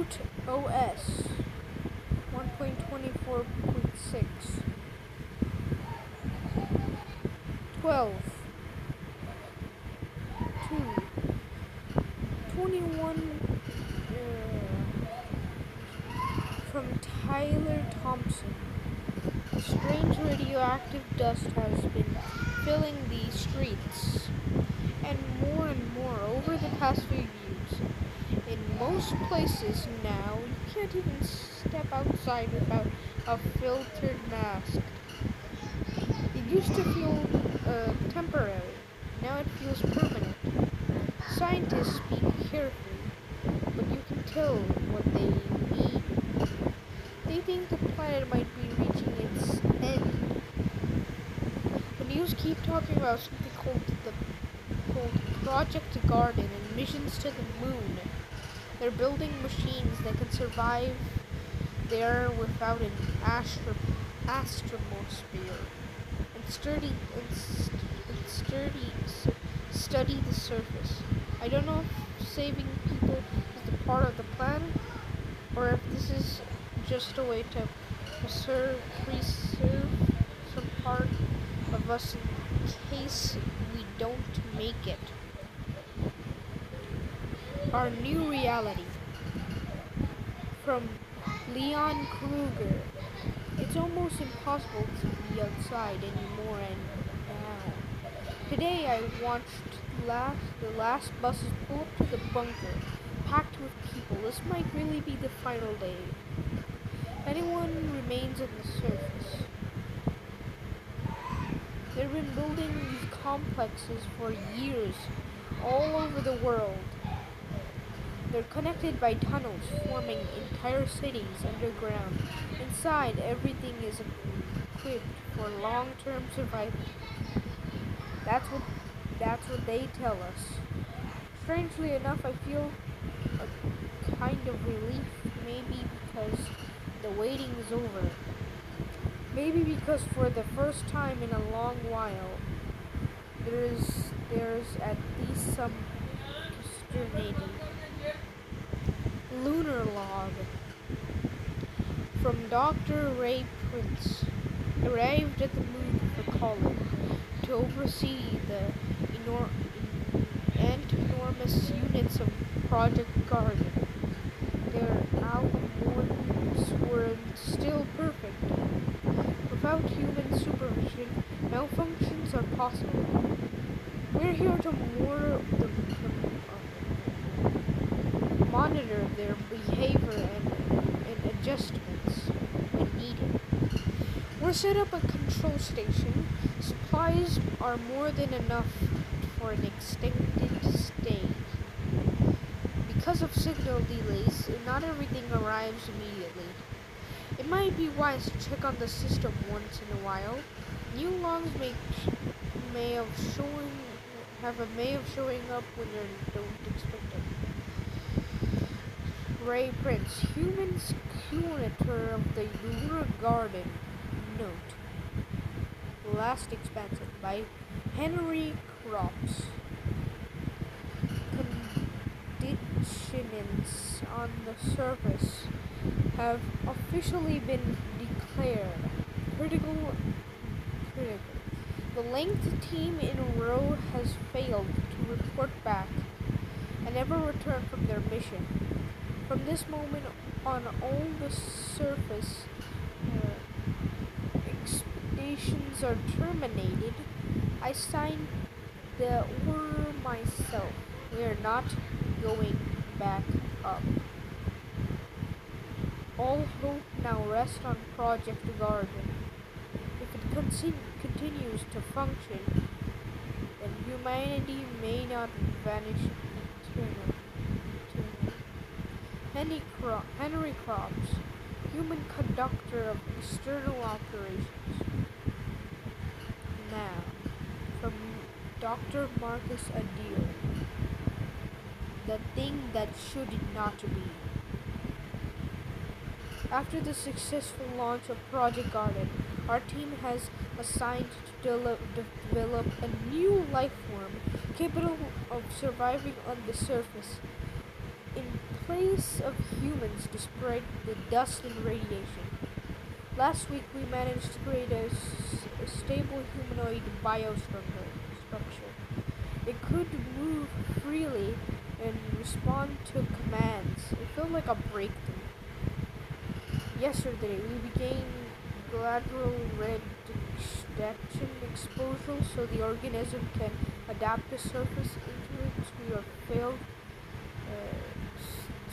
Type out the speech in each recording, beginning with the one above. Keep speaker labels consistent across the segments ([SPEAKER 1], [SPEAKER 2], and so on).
[SPEAKER 1] Boot OS 1.24.6 12 2 21 from Tyler Thompson. A strange radioactive dust has been filling the streets, and more over the past few years. In most places now, you can't even step outside without a filtered mask. It used to feel temporary. Now it feels permanent. Scientists speak carefully, but you can tell what they mean. They think the planet might be reaching its end. The news keep talking about something called Project Garden and missions to the moon. They're building machines that can survive there without an astromosphere and study the surface. I don't know if saving people is the part of the plan, or if this is just a way to preserve some part of us in case we don't make it. Our new reality. From Leon Kruger. It's almost impossible to be outside anymore, and now. Today I watched the last buses pull up to the bunker, packed with people. This might really be the final day. Anyone remains on the surface. They've been building these complexes for years, all over the world. They're connected by tunnels, forming entire cities underground. Inside, everything is equipped for long-term survival. That's what they tell us. Strangely enough, I feel a kind of relief, maybe because the waiting is over. Maybe because for the first time in a long while, there's at least some consternating. Lunar log from Dr. Ray Prince, arrived at the moon for college to oversee the enormous units of Project Garden. Their algorithms were still perfect. Without human supervision, malfunctions are possible. We're here to monitor their behavior and adjustments when needed. We're set up a control station. Supplies are more than enough for an extended stay. Because of signal delays, not everything arrives immediately. It might be wise to check on the system once in a while. New logs have a way of showing up when you don't expect them. Ray Prince, human curator of the Lunar Garden. Note: Last Expansion by Henry Crops. Conditions on the surface have officially been declared critical. The length team in a row has failed to report back and never return from their mission. From this moment on, all the surface expeditions are terminated. I signed the order myself. We are not going back up. All hope now rests on Project Garden. If it continues to function, then humanity may not vanish eternally. Henry Crops, human conductor of external operations. Now, from Dr. Marcus Adil, the thing that should not be. After the successful launch of Project Garden, our team has assigned to develop a new life form capable of surviving on the surface in place of humans despite the dust and radiation. Last week we managed to create a stable humanoid biostructure. It could move freely and respond to commands. It felt like a breakthrough. Yesterday we began gradual reduction exposure so the organism can adapt to surface influence. We have failed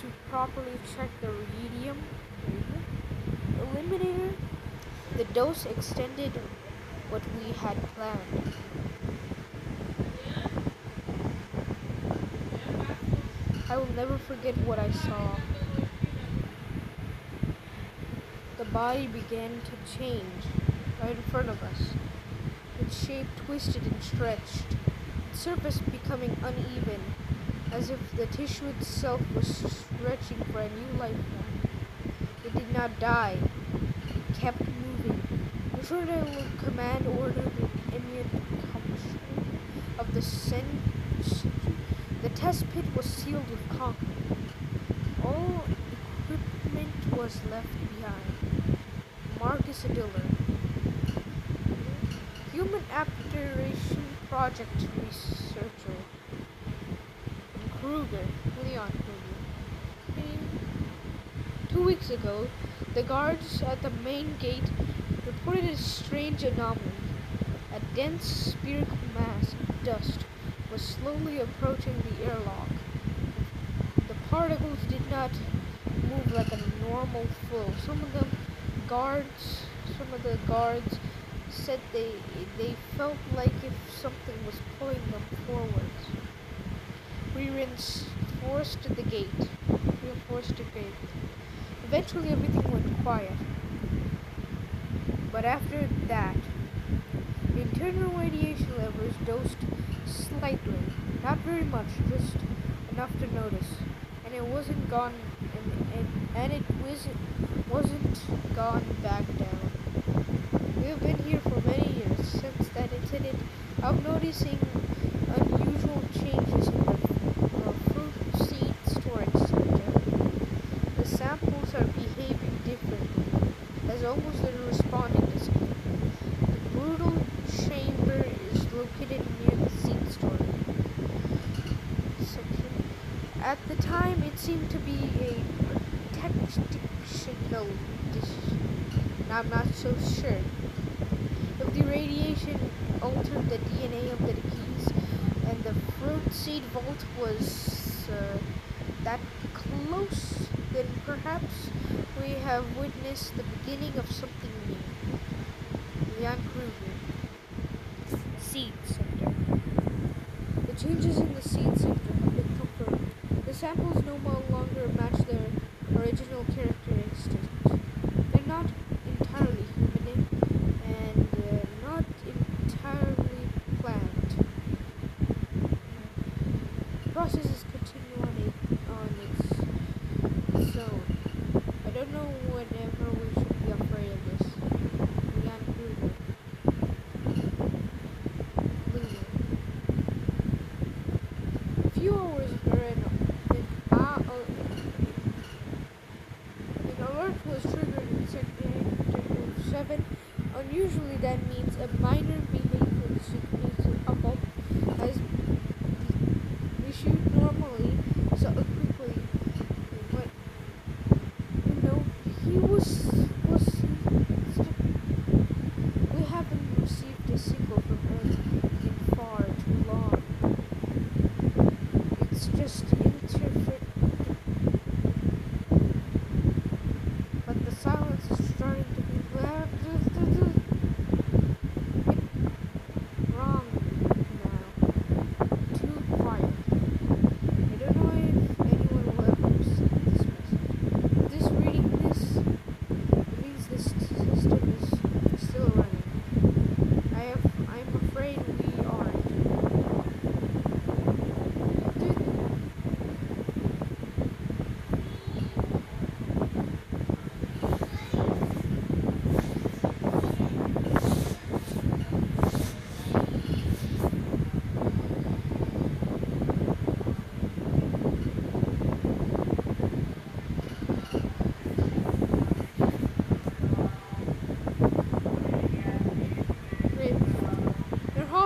[SPEAKER 1] to properly check the radium eliminator. The dose extended what we had planned. I will never forget what I saw. The body began to change right in front of us. Its shape twisted and stretched, its surface becoming uneven, as if the tissue itself was stretching for a new life form. It did not die. It kept moving. The short command ordered an immediate accomplishment of the century. The test pit was sealed with concrete. All equipment was left behind. Marcus Adiller, Human Apteration Project researcher. Kruger, Leon Kruger. 2 weeks ago, the guards at the main gate reported a strange anomaly. A dense spherical mass of dust was slowly approaching the airlock. The particles did not move like a normal flow. Some of the guards said they felt like if something was pulling them forwards. We reinforced the gate. Eventually everything went quiet. But after that, the internal radiation levels dosed slightly. Not very much, just enough to notice. And it wasn't gone wasn't gone back down. We have been here for many years. Since that incident, I'm noticing unusual changes in the fruit seed storage center. The samples are behaving differently, as almost they're responding to something. The brutal chamber is located near the seed storage section. At the time, it seemed to be a protectional decision. I'm not so sure. If the radiation altered the DNA of the keys, and the fruit seed vault was that close, then perhaps we have witnessed the beginning of something new. Jan Kruger. Seed sector. The changes in the seed sector have been confirmed. The samples no longer match their original characteristics. They're not entirely human and not entirely plant. The process is continuing on its own. I don't know whenever we should be afraid of this. Jan Kruger. Lunar. A few hours ago, an alert was triggered in Sector 7. Unusually, that means a minor behavioral signal pop up as issued normally, so quickly. But he was. We haven't received a signal from Earth in far too long. It's just but the silence is starting to be loud.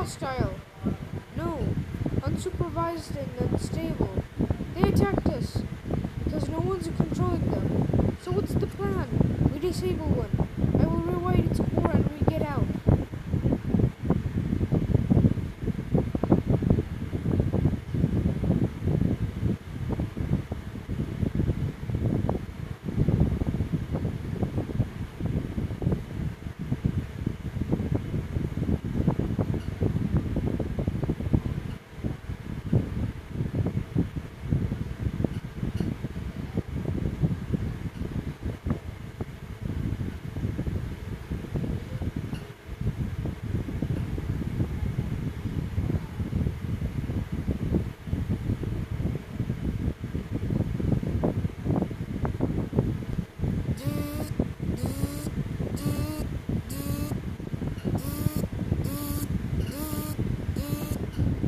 [SPEAKER 1] hostile. No, unsupervised and unstable. They attacked us because no one's controlling them. So what's the plan? We disable one.